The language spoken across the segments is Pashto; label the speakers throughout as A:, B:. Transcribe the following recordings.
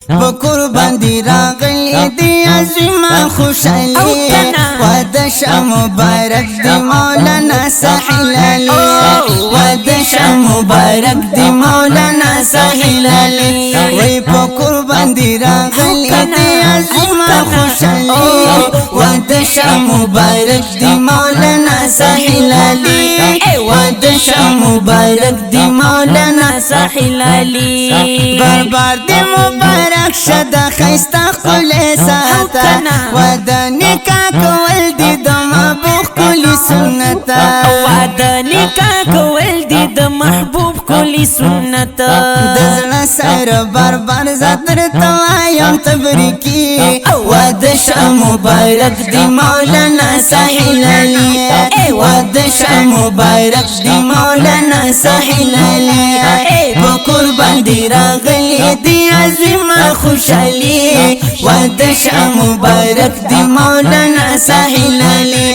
A: بقربان دی راغلی دی عظیمه خوشحالی ودشه مبارک دی مولانا ساحل علی ودشه مبارک دی مولانا ساحل علی وی بقربان دی راغلی دی عظیمه خوشحالی ودشه مبارک دی مولانا ساحل علی ودشه مبارک دی مولانا ساحل علی بربار دی مبارک شد خیستا خلی ساتا ودا نکا کول دی د محبوب کلی سنتا
B: ودا نکا کول دی د محبوب کلی سنتا
A: دزړه سر بربار زتر توایم تبریکی ودشه مبارک دی مولانا ساحل علی ودشه مبارک دی مولانا ساحل علی بقربان دی راغلی دی عظیمه خوشحالی ودشه مبارک دی مولانا ساحل علی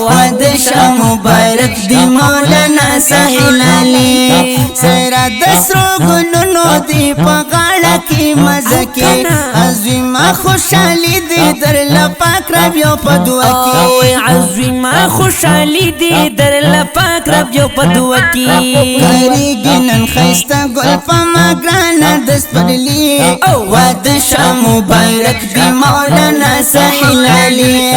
A: ودشه مبارک دی مولانا ساحل علی سیرا دسرو گلونو دی پا غاڑا کی مزا کی عظیمه خوشحالی دی در لپاک رب یو پا دعا کی
B: عظیمه خوشحالی دی در لپاک رب یو پا دعا کی
A: کریگی نن خیستا گل پا مگرانا دست پرلی ودشه مبارک دی مولانا ساحل علی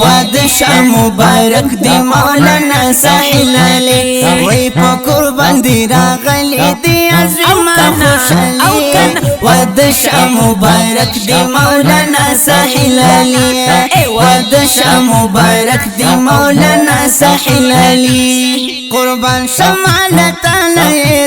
A: ودشه مبارک دی مولانا ساحل علی وی پا قربان دی راغلی دی عظیمه خوشحالی ودشه مبارک دی مولانا ساحل علی ودشه مبارک دی مولانا ساحل علی قربان شمالتانا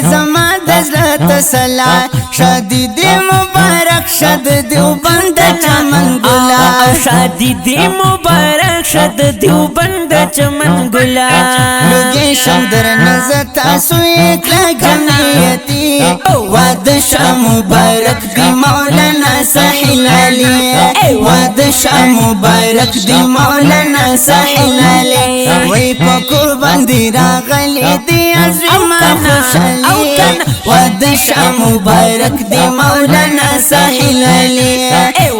A: زما دزل تسلا شادی دی مبارک شد دیوبند چمن گلا
B: شادی دی مبارک شد دیوبند چمن گلا
A: لگی شندر نزتا سوی کلا جمعیتی ودشه مبارک دی مولانا ساحل علی ودشه مبارک دی مولانا ساحل علی وی پا قربان دی راغلی دی عظیمه خوشحالی ودشه مبارک دی مولانا ساحل علی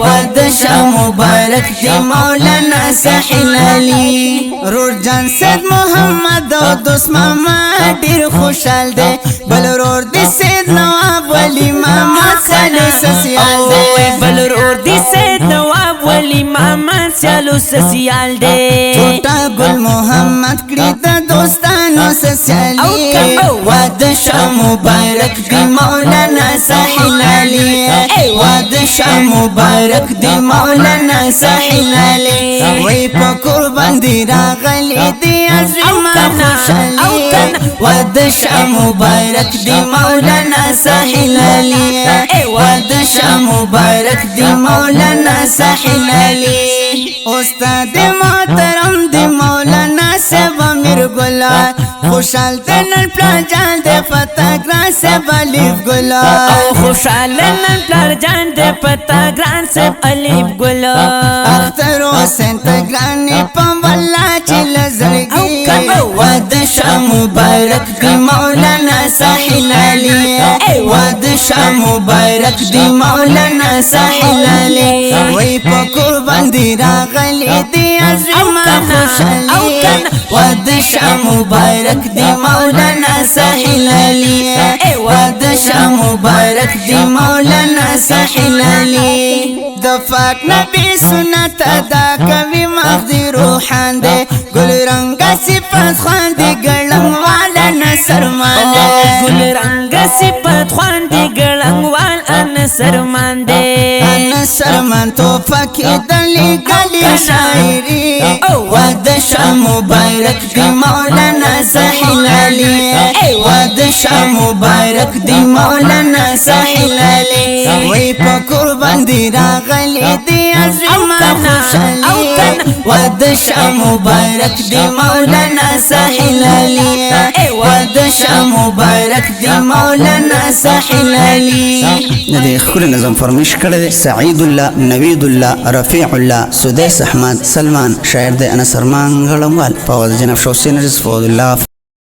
A: ودشه مبارک دی مولانا ساحل علی رور جان سید محمد او دوست ماما ډیر خوشحال دی بل رور دی سید نواب ولی محمد سیالو سسیال دی
B: بل رور دی سید نواب ولی محمد سیالو سسیال دی
A: ټوټا ګل محمد کړي د دوستانو سسیالی ودشه مبارک دی مولانا ساحل علی ودشه مبارک دی مولانا ساحل علی وی پا قربان دی راغلی دی عظیمه خوشحالی ودشه مبارک دی مولانا ساحل علی ودشه مبارک دی مولانا ساحل علی استاد محترم دی مولانا سیب امیر گلا خوشحال تنن پلار جان دے پتا گران سیب علیف گلا
B: خوشحال نن پلار جان دے پتا گران سیب علیف گلا
A: اختر حسین تگرانی پم واللہ چل زرگی ودشه مبارک دی مولانا ساحل علی ودشه مبارک دی مولانا ساحل علی وی پا قربان دی راغلی دی عظیمه خوشحالی ودشه مبارک دی مولانا ساحل علی ودشه مبارک دی مولانا ساحل علی دفاق نبی سنت ادا کوي مغزی روحان دے گل رنگا صفت خوان دی گلنگ والا نصر مان دے
B: گل رنگ صفت خوان دی گلنگ والا نصر مان دے
A: نصر مان تو فکی دلی گلی شاعری ودشه مبارک دی مولانا ساحل علی ودشه مبارک دی مولانا ساحل علی وی پا قربان دی راغلی دی عظیمه خوشحالی ودشه مبارک دی مولانا ساحل علی ودشه مبارک دی مولانا ساحل علی
C: ندی خل نظم فرمش کړه سعید الله نوید الله رفیع الله سدیس احمد سلمان شاعر د انس ارمان غړموال په جناب شوسین رزق الله